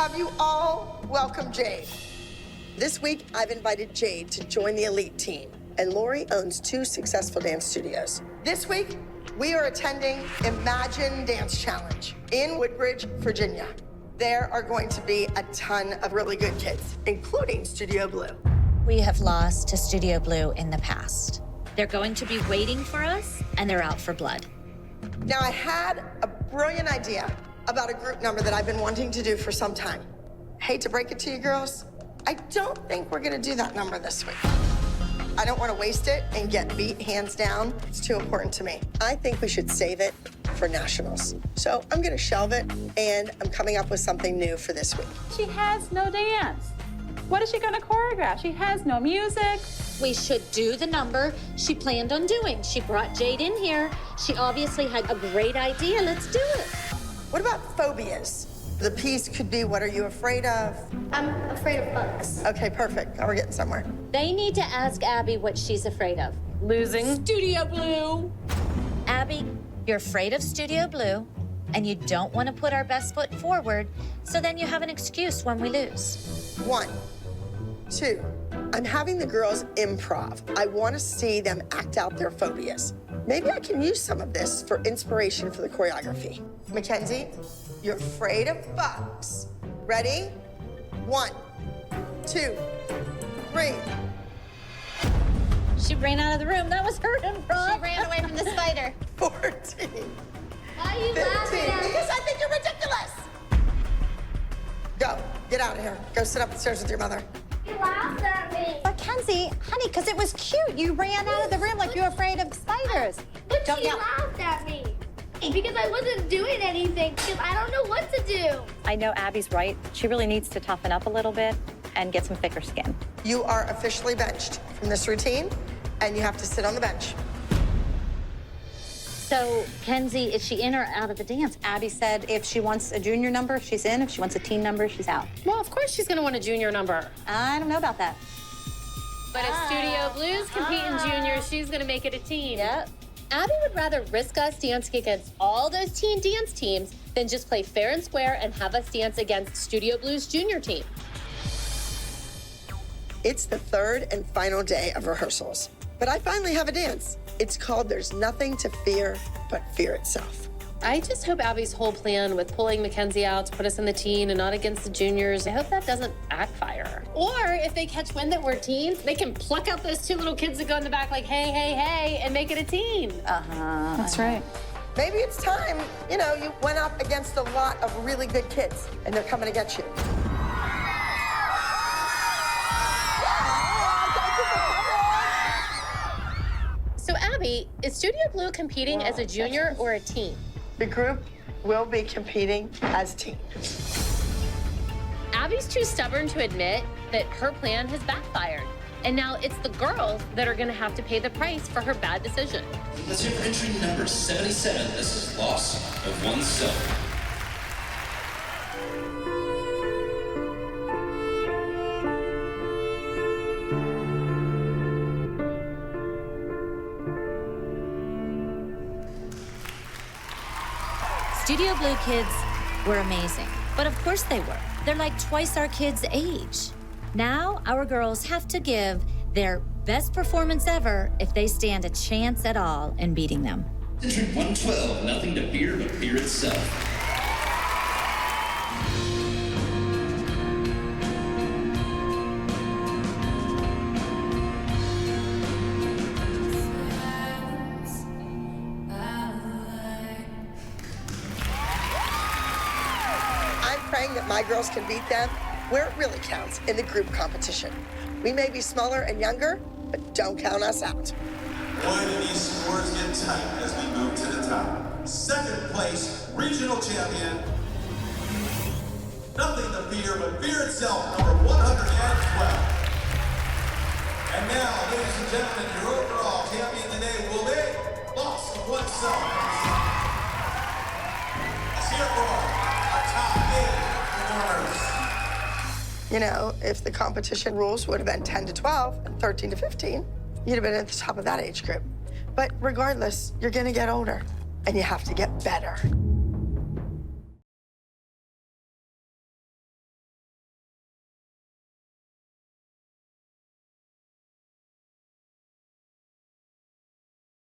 have you all welcome Jade. This week, I've invited Jade to join the elite team, and Lori owns 2 successful dance studios. This week, we are attending Imagine Dance Challenge in Woodbridge, Virginia. There are going to be a ton of really good kids, including Studio Blue. We have lost to Studio Blue in the past. They're going to be waiting for us, and they're out for blood. Now, I had a brilliant idea about a group number that I've been wanting to do for some time. Hate to break it to you girls, I don't think we're gonna do that number this week. I don't wanna waste it and get beat hands down. It's too important to me. I think we should save it for nationals. So I'm gonna shelve it, and I'm coming up with something new for this week. She has no dance. What is she gonna choreograph? She has no music. We should do the number she planned on doing. She brought Jade in here. She obviously had a great idea. Let's do it. What about phobias? The piece could be, what are you afraid of? I'm afraid of bugs. Okay, perfect. Now we're getting somewhere. They need to ask Abby what she's afraid of. Losing. Studio Blue. Abby, you're afraid of Studio Blue, and you don't want to put our best foot forward, so then you have an excuse when we lose. 1, 2, I'm having the girls improv. I want to see them act out their phobias. Maybe I can use some of this for inspiration for the choreography. Mackenzie, you're afraid of bugs. Ready? 1, 2, 3. She ran out of the room. That was her improv. She ran away from the spider. 14. Why are you 15. laughing at me? Because I think you're ridiculous. Go. Get out of here. Go sit up the stairs with your mother. You laughed at me. Mackenzie, honey, because it was cute. You ran out of the room like you were afraid of spiders. But Don't she yell. laughed at me. Because I wasn't doing anything, because I don't know what to do. I know Abby's right. She really needs to toughen up a little bit and get some thicker skin. You are officially benched from this routine, and you have to sit on the bench. So, Kenzie, is she in or out of the dance? Abby said if she wants a junior number, she's in. If she wants a teen number, she's out. Well, of course she's gonna want a junior number. I don't know about that. But if Studio Blues compete in juniors, she's gonna make it a teen. Yep. Abby would rather risk us dancing against all those teen dance teams than just play fair and square and have us dance against Studio Blues junior team. It's the 3rd and final day of rehearsals, but I finally have a dance. It's called There's Nothing to Fear But Fear Itself. I just hope Abby's whole plan with pulling Mackenzie out to put us in the teen and not against the juniors, I hope that doesn't backfire. Or if they catch wind that we're teens, they can pluck out those 2 little kids that go in the back like, hey, hey, hey, and make it a teen. That's right. Maybe it's time, you know, you went up against a lot of really good kids, and they're coming to get you. So Abby, is Studio Blue competing as a junior or a teen? The group will be competing as team. Abby's too stubborn to admit that her plan has backfired. And now it's the girls that are gonna have to pay the price for her bad decision. Let's hear for entry number 77. This is Loss of Oneself. Studio Blue kids were amazing, but of course they were. They're like twice our kids' age. Now our girls have to give their best performance ever if they stand a chance at all in beating them. Entry 112. Nothing to fear but fear itself. Praying that my girls can beat them where it really counts, in the group competition. We may be smaller and younger, but don't count us out. Boy, do these scores get tight as we move to the top. 2nd place, regional champion. Nothing to fear but fear itself, number 112. And now, ladies and gentlemen, your overall champion today will be Loss of Oneself. Let's hear it for our top 8 performers. You know, if the competition rules would have been 10 to 12 and 13 to 15, you'd have been at the top of that age group. But regardless, you're gonna get older, and you have to get better.